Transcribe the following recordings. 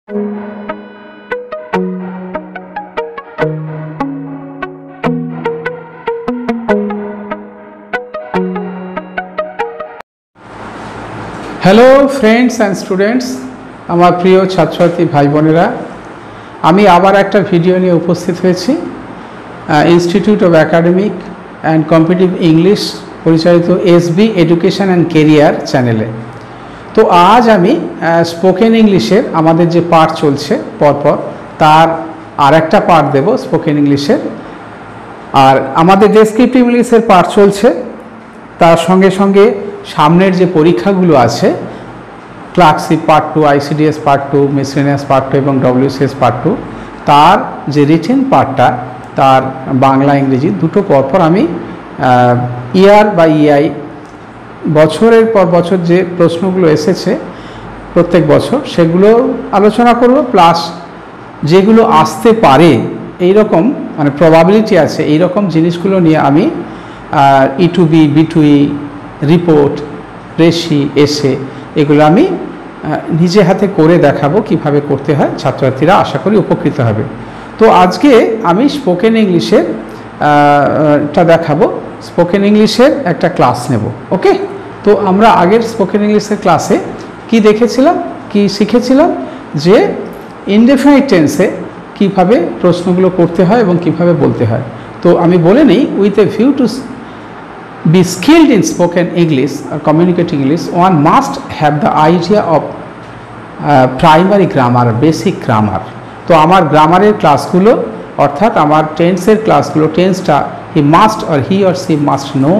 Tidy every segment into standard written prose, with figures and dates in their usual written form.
Hello friends and students, আমার প্রিয় ছাত্রছাত্রী ভাই বোনেরা, আমি আবার একটা ভিডিও নিয়ে উপস্থিত হয়েছি institute of academic and competitive English পরিচালিত এসবি এডুকেশন অ্যান্ড কেরিয়ার চ্যানেলে। তো আজ আমি স্পোকেন ইংলিশের আমাদের যে পার্ট চলছে পরপর তার আর একটা পার্ট দেব স্পোকেন ইংলিশের। আর আমাদের ডেসক্রিপটিভ ইংলিশের পার্ট চলছে, তার সঙ্গে সঙ্গে সামনের যে পরীক্ষাগুলো আছে clerkship part 2, ICDS part 2, miscellaneous part 2 এবং ডব্লিউসিএস পার্ট 2, তার যে রিটেন পার্টটা তার বাংলা ইংরেজি দুটো পরপর আমি ইয়ার বাই ইয়াই বছরের পর বছর যে প্রশ্নগুলো এসেছে প্রত্যেক বছর সেগুলো আলোচনা করব, প্লাস যেগুলো আসতে পারে এই রকম মানে প্রবাবিলিটি আছে এই রকম জিনিসগুলো নিয়ে আমি E2B, B2E, রিপোর্ট, রেসি, এসে এগুলো আমি নিজে হাতে করে দেখাবো কিভাবে করতে হয়। ছাত্রছাত্রীরা আশা করি উপকৃত হবে। তো আজকে আমি স্পোকেন ইংলিশের দেখাবো, স্পোকেন ইংলিশের একটা ক্লাস নেব। ওকে, তো আমরা আগের স্পোকেন ইংলিশের ক্লাসে কি দেখেছিলাম, কি শিখেছিলাম যে ইনডেফিনিট টেন্সে কীভাবে প্রশ্নগুলো করতে হয় এবং কিভাবে বলতে হয়। তো আমি বলে নিই, with a view two be skilled in spoken English or communicating English, one must have the idea of primary grammar, basic grammar. তো আমার গ্রামারের ক্লাসগুলো অর্থাৎ আমার টেন্সের ক্লাসগুলো, টেন্সটা he must or he or she must know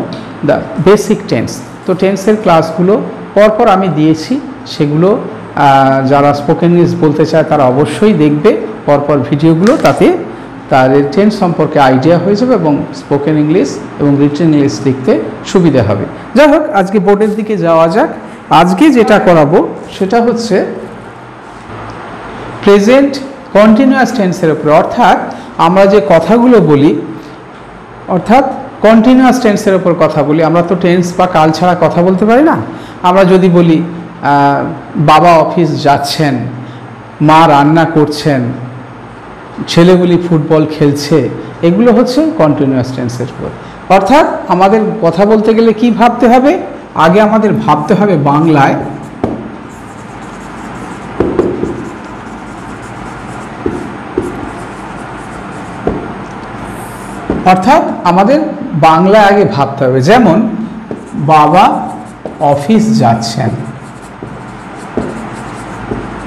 the basic tense। তো টেন্সের ক্লাসগুলো পরপর আমি দিয়েছি, সেগুলো যারা স্পোকেন ইংলিশ বলতে চায় তারা অবশ্যই দেখবে পরপর ভিডিওগুলো, তাতে তার টেন্স সম্পর্কে আইডিয়া হয়ে যাবে এবং স্পোকেন ইংলিশ এবং রিটেন ইংলিশ লিখতে সুবিধা হবে। যাই হোক, আজকে বোর্ডের দিকে যাওয়া যাক। আজকে যেটা করাবো সেটা হচ্ছে প্রেজেন্ট কন্টিনিউয়াস টেন্সের উপরে, অর্থাৎ আমরা যে কথাগুলো বলি অর্থাৎ কন্টিনিউয়াস টেন্সের উপর কথা বলি। আমরা তো টেন্স বা কাল ছাড়া কথা বলতে পারি না। আমরা যদি বলি বাবা অফিস যাচ্ছেন, মা রান্না করছেন, ছেলেগুলি ফুটবল খেলছে, এগুলো হচ্ছে কন্টিনিউয়াস টেন্সের উপর। অর্থাৎ আমাদের কথা বলতে গেলে কি ভাবতে হবে, আগে আমাদের ভাবতে হবে বাংলায় অর্থাৎ আমাদের বাংলায় আগে ভাবতে হবে। যেমন বাবা অফিস যাচ্ছেন,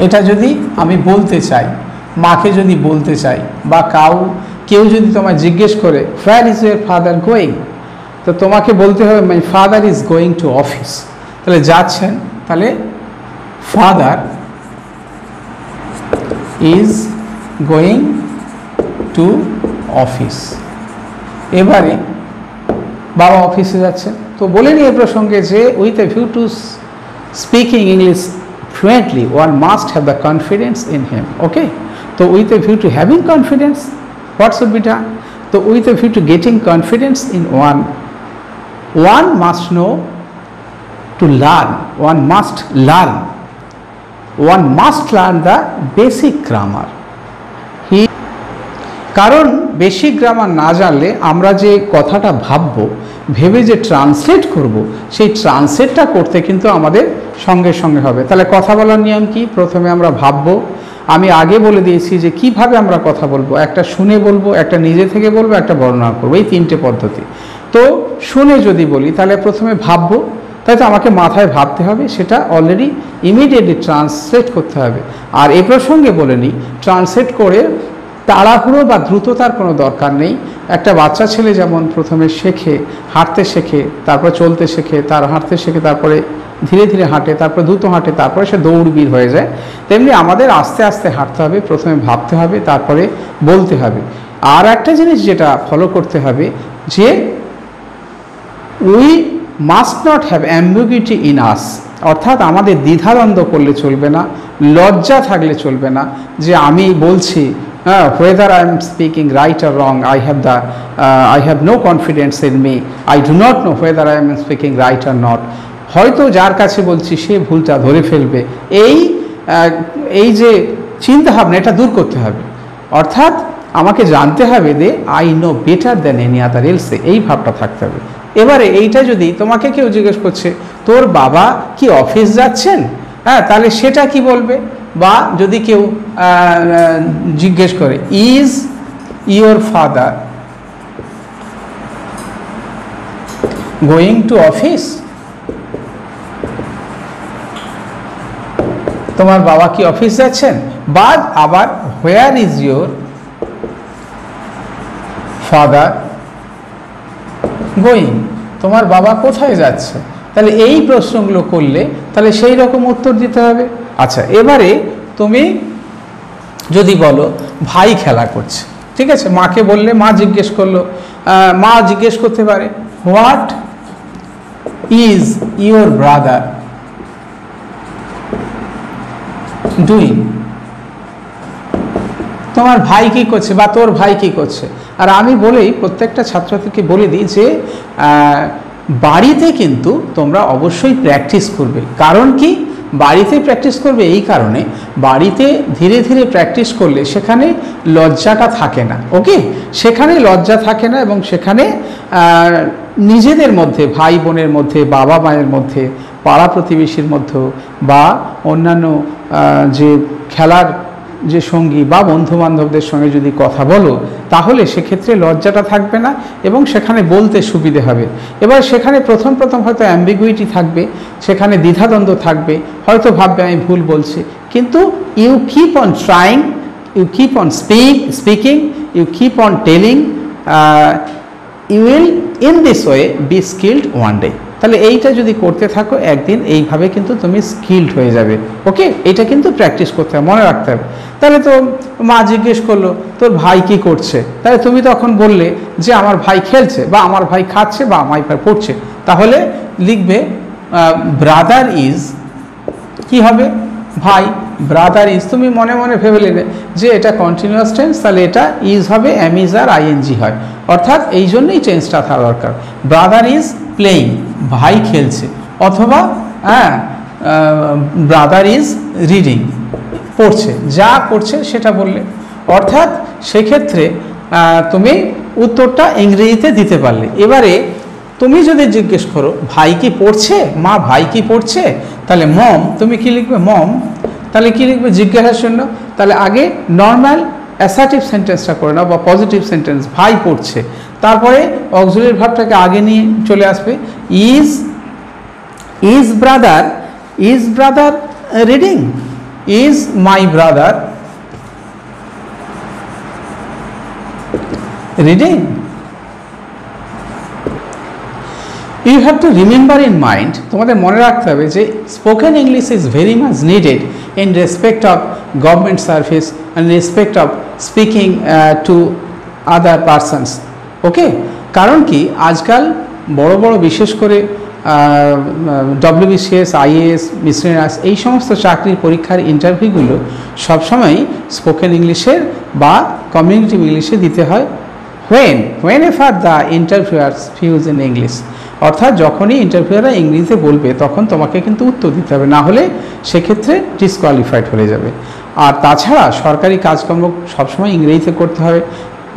এটা যদি আমি বলতে চাই, মাকে যদি বলতে চাই, বা কেউ যদি তোমায় জিজ্ঞেস করে where is your father going, তো তোমাকে বলতে হবে my father is going to office. তাহলে যাচ্ছেন, তাহলে father is going to office. এবারে বাবা অফিসে যাচ্ছেন, তো বলে নিই এ প্রসঙ্গে যে with a view to speaking English fluently, one must have the confidence in him. Okay, so with a view to having confidence, what should be done? So with a view to getting confidence in one must know to learn, one must learn the basic grammar. কারণ basic grammar না জানলে আমরা যে কথাটা ভাববো, ভেবে যে translate করব, সেই ট্রান্সলেটটা করতে কিন্তু আমাদের সঙ্গে সঙ্গে হবে। তাহলে কথা বলার নিয়ম কি? প্রথমে আমরা ভাববো। আমি আগে বলে দিয়েছি যে কিভাবে আমরা কথা বলবো, একটা শুনে বলবো, একটা নিজে থেকে বলবো, একটা বর্ণনা করবো, এই তিনটে পদ্ধতি। তো শুনে যদি বলি তাহলে প্রথমে ভাববো, তাই তো আমাকে মাথায় ভাবতে হবে, সেটা অলরেডি ইমিডিয়েটলি ট্রান্সলেট করতে হবে। আর এ প্রসঙ্গে বলে নিই, ট্রান্সলেট করে তাড়াহুড়ো বা দ্রুততার কোনো দরকার নেই। একটা বাচ্চা ছেলে যেমন প্রথমে শেখে, হাঁটতে শেখে, তারপরে চলতে শেখে, হাঁটতে শেখে, তারপরে ধীরে ধীরে হাঁটে, তারপরে দ্রুত হাঁটে, তারপরে সে দৌড়বীর হয়ে যায়। তেমনি আমাদের আস্তে আস্তে হাঁটতে হবে, প্রথমে ভাবতে হবে, তারপরে বলতে হবে। আর একটা জিনিস যেটা ফলো করতে হবে যে we must not have ambiguity in us, অর্থাৎ আমাদের দ্বিধাদ্বন্দ্ব করলে চলবে না, লজ্জা থাকলে চলবে না যে আমি বলছি whether I am speaking right or wrong, I have no confidence in me, I do not know whether I am speaking right or not, হয়তো যার কাছে বলছি সে ভুলটা ধরে ফেলবে। এই যে চিন্তা ভাবনা এটা দূর করতে হবে, অর্থাৎ আমাকে জানতে হবে যে I know better than any other else, এই ভাবটা থাকতে হবে। এবারে এইটা যদি তোমাকে কেউ জিজ্ঞেস করছে তোর বাবা কি অফিস যাচ্ছেন, হ্যাঁ, তাহলে সেটা কি বলবে? বা যদি কেউ জিজ্ঞেস করে is your father going to office, তোমার বাবা কি অফিস যাচ্ছেন? বা আবার where is your father going, তোমার বাবা কোথায় যাচ্ছে? তাহলে এই প্রশ্নগুলো করলে তাহলে সেই রকম উত্তর দিতে হবে। আচ্ছা, এবারে তুমি যদি বলো ভাই খেলা করছে, ঠিক আছে, মাকে বললে মা জিজ্ঞেস করলো, মা জিজ্ঞেস করতে পারে what is your brother doing, তোমার ভাই কি করছে বা তোর ভাই কি করছে। আর আমি বলেই প্রত্যেকটা ছাত্রছাত্রীকে বলে দিই যে বাড়িতে কিন্তু তোমরা অবশ্যই প্র্যাকটিস করবে। কারণ কি বাড়িতে প্র্যাকটিস করবে? এই কারণে বাড়িতে ধীরে ধীরে প্র্যাকটিস করলে সেখানে লজ্জাটা থাকে না। ওকে, সেখানে লজ্জা থাকে না এবং সেখানে নিজেদের মধ্যে, ভাই বোনের মধ্যে, বাবা মায়ের মধ্যে, পাড়া প্রতিবেশীর মধ্যে বা অন্যান্য যে খেলার যে সঙ্গী বা বন্ধুবান্ধবদের সঙ্গে যদি কথা বলো তাহলে সেক্ষেত্রে লজ্জাটা থাকবে না এবং সেখানে বলতে সুবিধে হবে। এবার সেখানে প্রথম প্রথম হয়তো অ্যাম্বিগুইটি থাকবে, সেখানে দ্বিধাদ্বন্দ্ব থাকবে, হয়তো ভাববে আমি ভুল বলছি, কিন্তু you keep on trying, you keep on speaking, you keep on telling, you will in this way be skilled one day. তাহলে এইটা যদি করতে থাকো একদিন এইভাবে কিন্তু তুমি স্কিল্ড হয়ে যাবে। ওকে, এটা কিন্তু প্র্যাকটিস করতে হবে, মনে রাখতে হবে। তাহলে তো মা জিজ্ঞেস করলো তোর ভাই কি করছে, তাহলে তুমি তখন বললে যে আমার ভাই খেলছে বা আমার ভাই খাচ্ছে বা আমার ভাই পড়ছে, তাহলে লিখবে ব্রাদার ইজ, কি হবে ভাই, ব্রাদার ইজ। তুমি মনে মনে ভেবে নেবে যে এটা কন্টিনিউয়াস টেন্স, তাহলে এটা ইজ হবে, এম ইজ আর আইএনজি হয়, অর্থাৎ এই জন্যই টেন্সটা থাকা দরকার। ব্রাদার ইজ প্লেইং, ভাই খেলছে, অথবা ব্রাদার ইজ রিডিং, পড়ছে, যা পড়ছে সেটা বললে, অর্থাৎ সেক্ষেত্রে তুমি উত্তরটা ইংরেজিতে দিতে পারলে। এবারে তুমি যদি জিজ্ঞেস করো ভাই কি পড়ছে, মা ভাই কি পড়ছে, তাহলে মম, তুমি কি লিখবে মম, তাহলে কি লিখবে জিজ্ঞাসার জন্য, তাহলে আগে নর্মাল অ্যাসার্টিভ সেন্টেন্সটা করে নাও বা পজিটিভ সেন্টেন্স, ভাই পড়ছে, তারপরে অক্সিলারি ভার্বটাকে আগে নিয়ে চলে আসবে, his brother reading, is my brother reading. You have to remember in mind, তোমাদের মনে রাখতে হবে যে spoken English is very much needed in respect of government service and respect of speaking to other persons. Okay, কারণ কি আজকাল বড় বড় বিশেষ করে WBCS, IAS, মিসলেনিয়াস এই সমস্ত চাকরির পরীক্ষার ইন্টারভিউগুলো সবসময় স্পোকেন ইংলিশের বা কমিউনিকেটিভ ইংলিশে দিতে হয়। whenever the interviewers views in English, অর্থাৎ যখনই ইন্টারভিউয়াররা ইংরেজিতে বলবে তখন তোমাকে কিন্তু উত্তর দিতে হবে, না হলে সেক্ষেত্রে ডিসকোয়ালিফাইড হয়ে যাবে। আর তাছাড়া সরকারি কাজকর্ম সবসময় ইংরেজিতে করতে হবে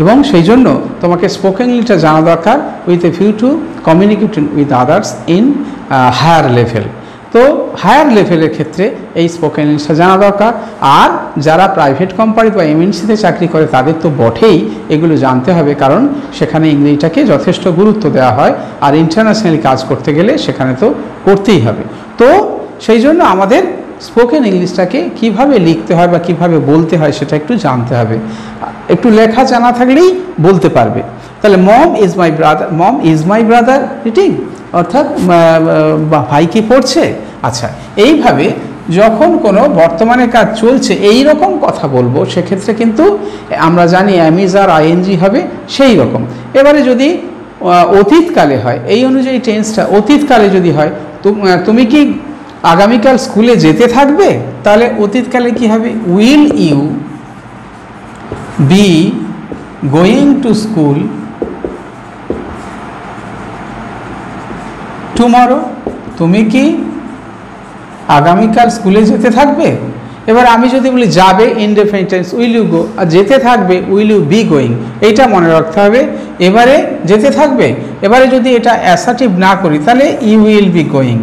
এবং সেই জন্য তোমাকে স্পোকেন ইংলিশটা জানা দরকার with a view to communicate with others in higher level. তো হায়ার লেভেলের ক্ষেত্রে এই স্পোকেন ইংলিশটা জানা দরকার। আর যারা প্রাইভেট কোম্পানি বা এমএনসিতে চাকরি করে তাদের তো বটেই এগুলো জানতে হবে, কারণ সেখানে ইংরেজিটাকে যথেষ্ট গুরুত্ব দেওয়া হয়, আর ইন্টারন্যাশনালি কাজ করতে গেলে সেখানে তো করতেই হবে। তো সেই জন্য আমাদের স্পোকেন ইংলিশটাকে কিভাবে লিখতে হয় বা কিভাবে বলতে হয় সেটা একটু জানতে হবে। একটু লেখা জানা থাকলেই বলতে পারবে। তাহলে mom is my brother reading, অর্থাৎ ভাই কি পড়ছে। আচ্ছা, এইভাবে যখন কোনো বর্তমানে কাজ চলছে এই রকম কথা বলবো সেক্ষেত্রে কিন্তু আমরা জানি অ্যামিজ আর আইএনজি হবে সেই রকম। এবারে যদি অতীতকালে হয়, এই অনুযায়ী টেন্সটা অতীতকালে যদি হয়, তুমি কি আগামীকাল স্কুলে যেতে থাকবে, তাহলে অতীতকালে কি হবে, will you be going to school tomorrow, তুমি কি আগামীকাল স্কুলে যেতে থাকবে। এবার আমি যদি বলি যাবে, indefinite tense will you go, আর যেতে থাকবে উইল ইউ বি গোয়িং, এইটা মনে রাখতে হবে। এবারে যেতে থাকবে, এবারে যদি এটা অ্যাসার্টিভ না করি তাহলে ইউ উইল বি গোয়িং।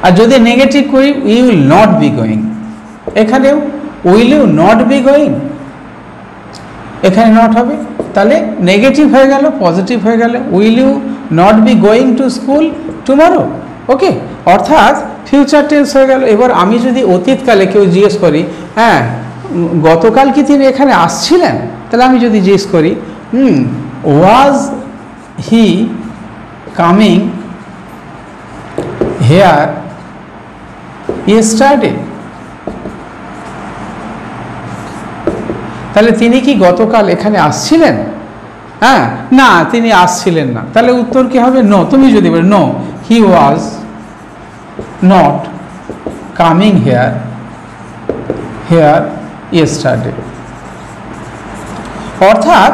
আর যদি নেগেটিভ করি you will not be going, এখানেও will you not be going, এখানে নট হবে, তাহলে নেগেটিভ হয়ে গেল, পজিটিভ হয়ে গেল, will you not be going to school tomorrow, okay, অর্থাৎ ফিউচার টেন্স হয়ে গেল। এবার আমি যদি অতীতকালে কেউ জিজ্ঞেস করি, হ্যাঁ গতকাল কি তিনি এখানে আসছিলেন, তাহলে আমি যদি জিজ্ঞেস করি ওয়াজ হি কামিং হেয়ার ইয়েস্টারডে, তাহলে তিনি কি গতকাল এখানে আসছিলেন? হ্যাঁ, না তিনি আসছিলেন না, তাহলে উত্তর কি হবে? নো। তুমি যদি বলো no he was not coming here yesterday. অর্থাৎ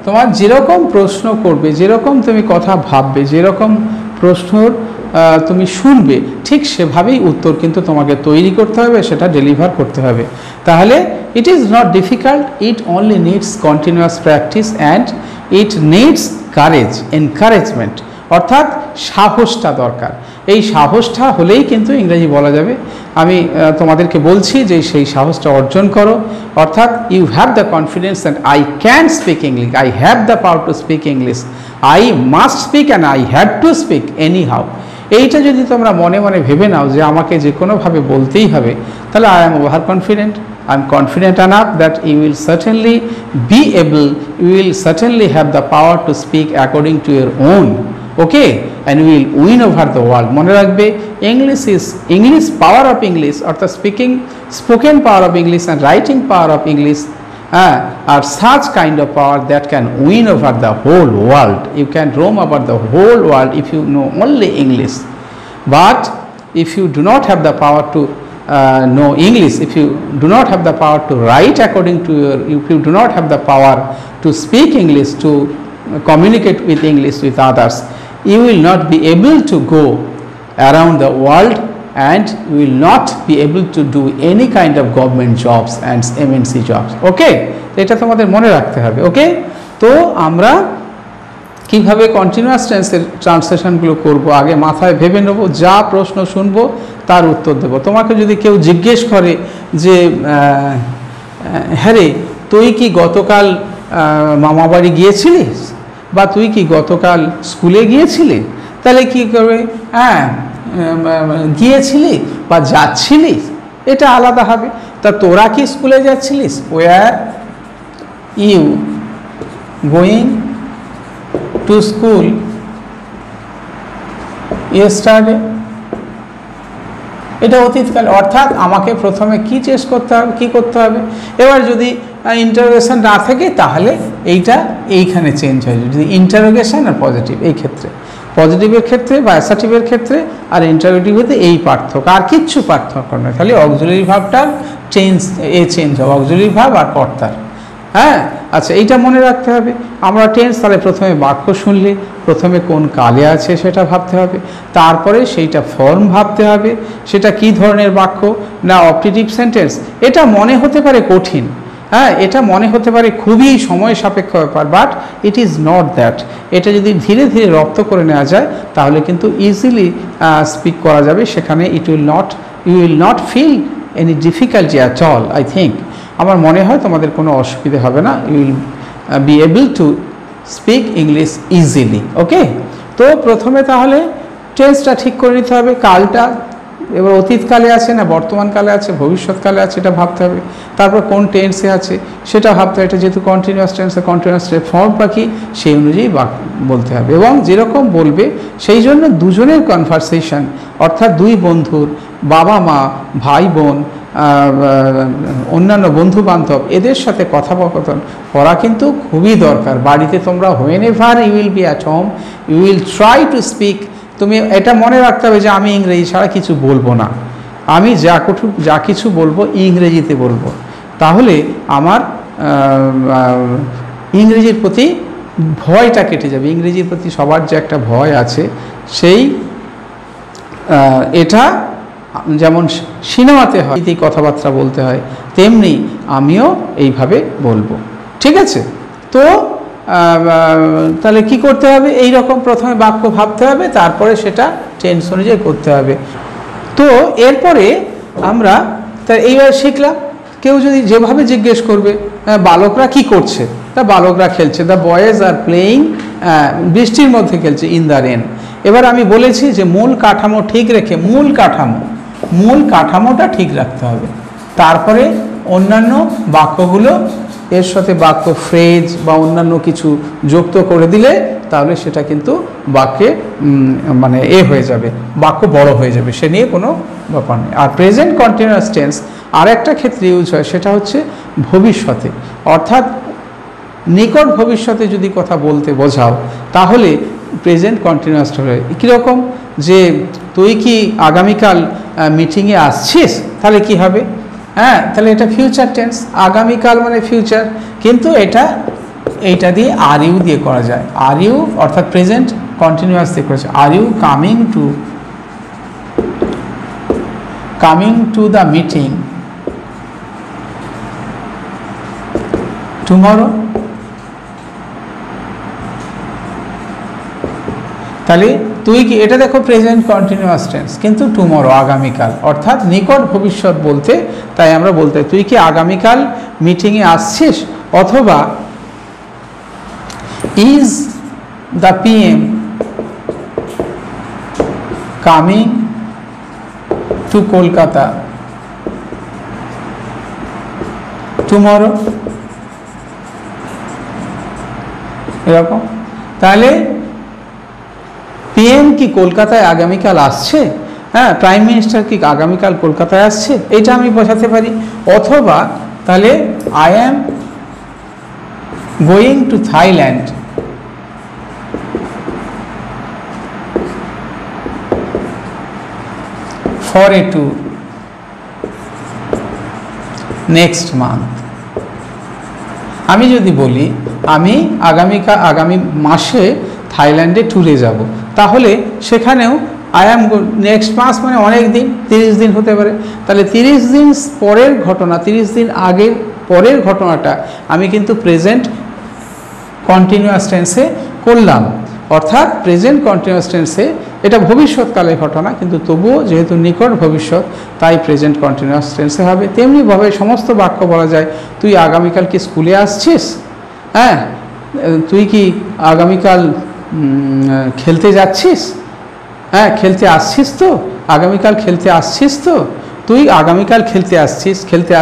তোমার যেরকম প্রশ্ন করবে, যেরকম তুমি কথা ভাববে, যেরকম প্রশ্নর তুমি শুনবে, ঠিক সেভাবেই উত্তর কিন্তু তোমাকে তৈরি করতে হবে, সেটা ডেলিভার করতে হবে। তাহলে it is not difficult, it only needs continuous practice and it needs courage, encouragement, অর্থাৎ সাহসটা দরকার। এই সাহসটা হলেই কিন্তু ইংরেজি বলা যাবে। আমি তোমাদেরকে বলছি যে সেই সাহসটা অর্জন করো, অর্থাৎ you have the confidence that I can speak English, I have the power to speak English, I must speak and I have to speak anyhow. এইটা যদি তোমরা মনে মনে ভেবে নাও যে আমাকে যে কোনোভাবে বলতেই হবে, তাহলে I am over confident, I am confident enough that you will certainly be able, you will certainly have the power to speak according to your own, okay, and you will win over the world. মনে রাখবে English power of English, অর্থাৎ spoken power of English and writing power of English are such kind of power that can win over the whole world. You can roam over the whole world if you know only English. But if you do not have the power to know English, if you do not have the power to write according to your, if you do not have the power to speak English, to communicate with English with others, you will not be able to go around the world and you will not be able to do any kind of government jobs and MNC jobs, okay, এটা তোমাদের মনে রাখতে হবে, ওকে। তো আমরা কিভাবে continuous টেন্সের ট্রান্সলেশনগুলো করব, আগে মাথায় ভেবে নেব, যা প্রশ্ন শুনবো তার উত্তর দেব। তোমাকে যদি কেউ জিজ্ঞেস করে যে হ্যাঁ রে তুই কি গতকাল মামাবাড়ি গিয়েছিলিস, বা তুই কি গতকাল স্কুলে গিয়েছিলি, তাহলে কি করবে? হ্যাঁ গিয়েছিলি বা যাচ্ছিলিস, এটা আলাদা হবে। তা তোরা কি স্কুলে যাচ্ছিলিস? Were you going to school yesterday, এটা অতীতকাল, অর্থাৎ আমাকে প্রথমে কি চেস করতে হবে, কি করতে হবে। এবার যদি ইন্টারোগেশন না থাকে তাহলে এইটা এইখানে চেঞ্জ হয়ে যাবে, যদি ইন্টারোগেশন আর পজিটিভ, এই ক্ষেত্রে পজিটিভের ক্ষেত্রে বা অ্যাসার্টিভের ক্ষেত্রে আর ইন্টারোগেটিভেতে এই পার্থক্য, আর কিচ্ছু পার্থক্য নয়, খালি অক্সিলারি ভার্বটার চেঞ্জ হবে, অক্সিলারি ভার্ব আর কর্তার। হ্যাঁ, আচ্ছা এইটা মনে রাখতে হবে। আমরা টেন্স তাহলে প্রথমে বাক্য শুনলে প্রথমে কোন কালে আছে সেটা ভাবতে হবে, তারপরে সেইটা ফর্ম ভাবতে হবে, সেটা কি ধরনের বাক্য না অপটেটিভ সেন্টেন্স। এটা মনে হতে পারে কঠিন, হ্যাঁ এটা মনে হতে পারে খুবই সময় সাপেক্ষ ব্যাপার, but it is not that. এটা যদি ধীরে ধীরে রপ্ত করে নেওয়া যায় তাহলে কিন্তু ইজিলি স্পিক করা যাবে, সেখানে you will not feel any difficulty at all. I think, আমার মনে হয় তোমাদের কোনো অসুবিধা হবে না, you will be able to speak English easily, okay. তো প্রথমে তাহলে টেন্সটা ঠিক করে নিতে হবে, কালটা এবার অতীতকালে আছে না বর্তমানকালে আছে ভবিষ্যৎকালে আছে এটা ভাবতে হবে, তারপর কোন টেন্সে আছে সেটা ভাবতে হবে, এটা যেহেতু কন্টিনিউয়াস টেন্সে কন্টিনিউয়াস ফর্ম বাকি সেই অনুযায়ী বলতে হবে, এবং যেরকম বলবে সেই জন্য দুজনের কনভারসেশন, অর্থাৎ দুই বন্ধুর, বাবা মা, ভাই বোন, অন্যান্য বন্ধু বান্ধব, এদের সাথে কথোপকথন করা কিন্তু খুবই দরকার। বাড়িতে তোমরা whenever you will be at home you will try to speak, তুমি এটা মনে রাখতে হবে যে আমি ইংরেজি ছাড়া কিছু বলবো না, আমি যা কিছু বলবো ইংরেজিতে বলবো, তাহলে আমার ইংরেজির প্রতি ভয়টা কেটে যাবে। ইংরেজির প্রতি সবার যে একটা ভয় আছে সেই এটা যেমন সিনেমাতে হয় এই কথাবার্তা বলতে হয়, তেমনি আমিও এইভাবে বলবো। ঠিক আছে? তো তাহলে কি করতে হবে? এই রকম প্রথমে বাক্য ভাবতে হবে, তারপরে সেটা টেন্স অনুযায়ী করতে হবে। তো এরপরে আমরা এইবার শিখলাম, কেউ যদি যেভাবে জিজ্ঞেস করবে বালকরা কি করছে, তা বালকরা খেলছে, দ্য বয়েজ আর প্লেয়িং, বৃষ্টির মধ্যে খেলছে, ইন দ্য রেন। এবার আমি বলেছি যে মূল কাঠামো ঠিক রেখে, মূল কাঠামোটা ঠিক রাখতে হবে, তারপরে অন্যান্য বাক্যগুলো এর সাথে বাক্য ফ্রেজ বা অন্যান্য কিছু যুক্ত করে দিলে তাহলে সেটা কিন্তু বাক্যে মানে হয়ে যাবে, বাক্য বড় হয়ে যাবে, সে নিয়ে কোনো ব্যাপার নেই। আর প্রেজেন্ট কন্টিনিউয়াস টেন্স আর একটা ক্ষেত্রে ইউজ হয়, সেটা হচ্ছে ভবিষ্যতে, অর্থাৎ নিকট ভবিষ্যতে যদি কথা বলতে বোঝাও তাহলে প্রেজেন্ট কন্টিনিউয়াস হয়। কীরকম? যে তুই কি আগামীকাল মিটিংয়ে আসছিস, তাহলে কি হবে? হ্যাঁ, তাহলে এটা ফিউচার টেন্স, আগামীকাল মানে ফিউচার, কিন্তু এইটা দিয়ে আর ইউ দিয়ে করা যায়। আর ইউ অর্থাৎ প্রেজেন্ট কন্টিনিউয়াস দিয়ে করেছে, are you coming to the meeting tomorrow. তাহলে তুই কি, এটা দেখো প্রেজেন্ট কন্টিনিউয়াস টেন্স, কিন্তু টুমরো আগামীকাল, অর্থাৎ নিকট ভবিষ্যৎ বলতে, তাই আমরা বলতে তুই কি আগামীকাল মিটিংয়ে আসছিস, অথবা is the PM coming to Kolkata tomorrow, এরকম। তাহলে পিএম কি কলকাতায় আগামীকাল আসছে, হ্যাঁ, প্রাইম মিনিস্টার কি আগামীকাল কলকাতায় আসছে, এটা আমি বোঝাতে পারি। অথবা তাহলে I am going to Thailand for a tour next month. আমি যদি বলি আমি আগামী মাসে থাইল্যান্ডে ট্যুরে যাব, তাহলে সেখানেও আই অ্যাম নেক্সট মাস মানে অনেক দিন, 30 দিন হতে পারে। তাহলে 30 দিন পরের ঘটনা, 30 দিন আগের পরের ঘটনাটা আমি কিন্তু প্রেজেন্ট কন্টিনিউয়াস টেন্সে করলাম, অর্থাৎ প্রেজেন্ট কন্টিনিউয়াস টেন্সে এটা ভবিষ্যৎকালের ঘটনা, কিন্তু তবুও যেহেতু নিকট ভবিষ্যৎ তাই প্রেজেন্ট কন্টিনিউয়াস টেন্সে হবে। তেমনিভাবে সমস্ত বাক্য বলা যায়, তুই আগামীকাল কি স্কুলে আসছিস, হ্যাঁ, তুই কি আগামীকাল খেলতে যাচ্ছিস, হ্যাঁ, খেলতে আসছিস তো, আগামীকাল খেলতে আসছিস তো, তুই আগামীকাল খেলতে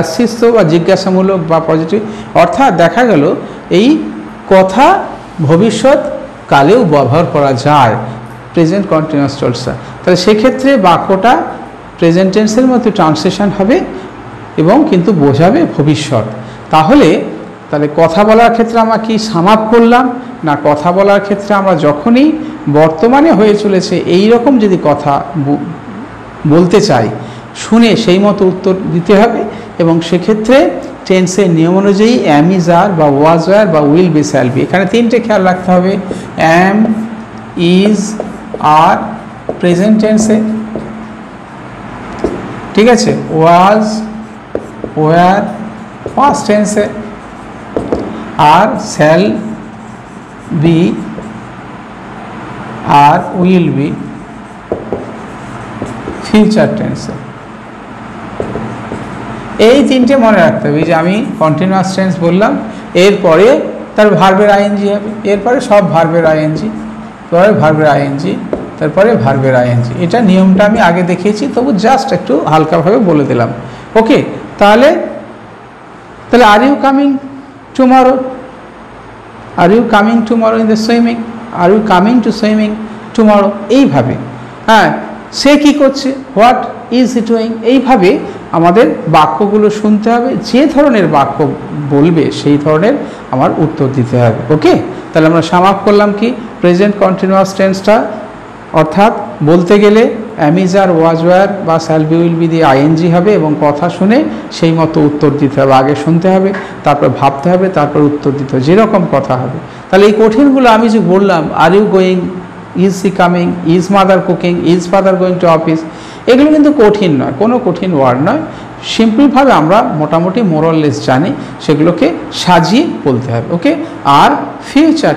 আসছিস তো, বা জিজ্ঞাসামূলক বা পজিটিভ, অর্থাৎ দেখা গেল এই কথা ভবিষ্যৎ কালেও ব্যবহার করা যায় প্রেজেন্ট কন্টিনিউয়াস টেন্সে। তাহলে সেক্ষেত্রে বাক্যটা প্রেজেন্ট টেন্সের মধ্যে ট্রান্সলেশন হবে এবং কিন্তু বোঝাবে ভবিষ্যৎ। তাহলে কথা বলার ক্ষেত্রে আমরা কি সাম আপ করলাম না, কথা বলার ক্ষেত্রে আমরা যখনই বর্তমানে হয়ে চলেছে এই রকম যদি কথা বলতে চাই, শুনে সেই মতো উত্তর দিতে হবে, এবং সেক্ষেত্রে টেন্সের নিয়ম অনুযায়ী অ্যাম, ইজ, আর বা ওয়াজ, ওয়্যার বা উইল বি, শ্যাল বি, এখানে তিনটে খেয়াল রাখতে হবে। অ্যাম, ইজ, আর প্রেজেন্ট টেন্সে, ঠিক আছে, ওয়াজ, ওয়্যার পাস্ট টেন্সে, আর শ্যাল বি আর উইল বি ফিউচার টেন্সে। এই তিনটে মনে রাখতে হবে। যে আমি কন্টিনিউয়াস টেন্স বললাম, এরপরে তার ভার্বের আইএনজি হবে, এরপরে সব ভার্বের আইএনজি, পরে ভার্বের আইএনজি, তারপরে ভার্বের আইএনজি। এটা নিয়মটা আমি আগে দেখিয়েছি, তবু জাস্ট একটু হালকাভাবে বলে দিলাম। ওকে, তাহলে are you coming tomorrow, are you coming tomorrow in the swimming, are you coming to swimming tomorrow, এইভাবে। হ্যাঁ, সে কি করছে, হোয়াট ইজ হি ডুইং, এইভাবে আমাদের বাক্যগুলো শুনতে হবে, যে ধরনের বাক্য বলবে সেই ধরনের আমার উত্তর দিতে হবে। ওকে, তাহলে আমরা সাম আপ করলাম কি, প্রেজেন্ট কন্টিনিউয়াস টেন্সটা অর্থাৎ বলতে গেলে অ্যাম, ইজ, আর, ওয়াজ, ওয়্যার বা শ্যাল বি, উইল বি দিয়ে আইএনজি হবে, এবং কথা শুনে সেই মতো উত্তর দিতে হবে। আগে শুনতে হবে, তারপর ভাবতে হবে, তারপর উত্তর দিতে হবে, যেরকম কথা হবে। তাহলে এই কঠিনগুলো আমি যে বললাম, are you going is he coming, is mother cooking, is father going to office, এগুলো কিন্তু কঠিন নয়, কোনো কঠিন ওয়ার্ড নয়। সিম্পলভাবে আমরা মোটামুটি মোরাললেস জানি, সেগুলোকে সাজিয়ে বলতে হবে। ওকে। আর ফিউচার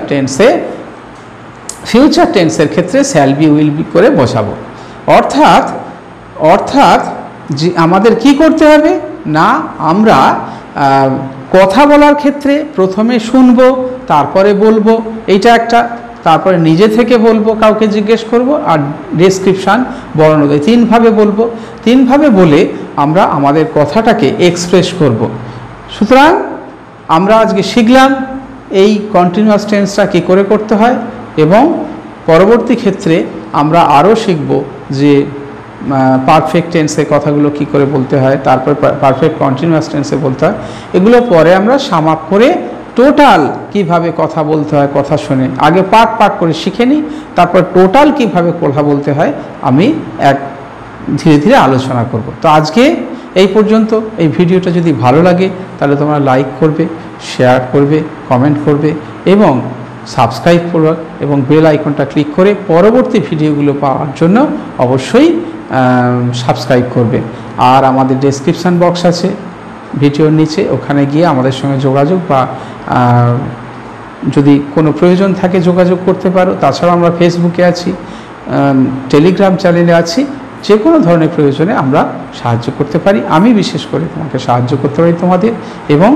টেন্সের ক্ষেত্রে শ্যাল বি উইল বি করে বসাবো। অর্থাৎ যে আমাদের কি করতে হবে না, আমরা কথা বলার ক্ষেত্রে প্রথমে শুনবো, তারপরে বলবো, এইটা একটা, তারপরে নিজে থেকে বলবো, কাউকে জিজ্ঞেস করব, আর ডেসক্রিপশান বর্ণনা দেয়। তিনভাবে বলবো, তিনভাবে বলে আমরা আমাদের কথাটাকে এক্সপ্রেস করব। সুতরাং আমরা আজকে শিখলাম এই কন্টিনিউয়াস টেন্সটা কী করে করতে হয়, এবং পরবর্তী ক্ষেত্রে আমরা আরও শিখব যে পারফেক্ট টেন্সে কথাগুলো কি করে বলতে হয়, তারপর পারফেক্ট কন্টিনিউয়াস টেন্সে বলতে হয়। এগুলো পরে আমরা সাম আপ করে টোটাল কিভাবে কথা বলতে হয়, কথা শুনে আগে পার্ট করে শিখে নিই, তারপর টোটাল কিভাবে কথা বলতে হয় আমি ধীরে ধীরে আলোচনা করব। তো আজকে এই পর্যন্ত। এই ভিডিওটা যদি ভালো লাগে তাহলে তোমরা লাইক করবে, শেয়ার করবে, কমেন্ট করবে এবং সাবস্ক্রাইব করবে, এবং বেল আইকনটা ক্লিক করে পরবর্তী ভিডিওগুলো পাওয়ার জন্য অবশ্যই সাবস্ক্রাইব করবে। আর আমাদের ডেসক্রিপশান বক্স আছে ভিডিওর নিচে, ওখানে গিয়ে আমাদের সঙ্গে যোগাযোগ বা যদি কোনো প্রয়োজন থাকে যোগাযোগ করতে পারো। তাছাড়াও আমরা ফেসবুকে আছি, টেলিগ্রাম চ্যানেলে আছি, যে কোনো ধরনের প্রয়োজনে আমরা সাহায্য করতে পারি। আমি বিশেষ করে তোমাকে সাহায্য করতে পারি তোমাদের, এবং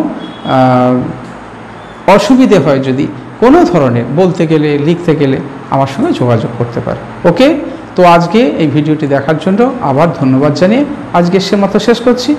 অসুবিধে হয় যদি কোনো ধরনের বলতে গেলে, লিখতে গেলে আমার সঙ্গে যোগাযোগ করতে পারো। ওকে। তো আজকে এই ভিডিওটি দেখার জন্য আবার ধন্যবাদ জানিয়ে আজকে সে মতো শেষ করছি।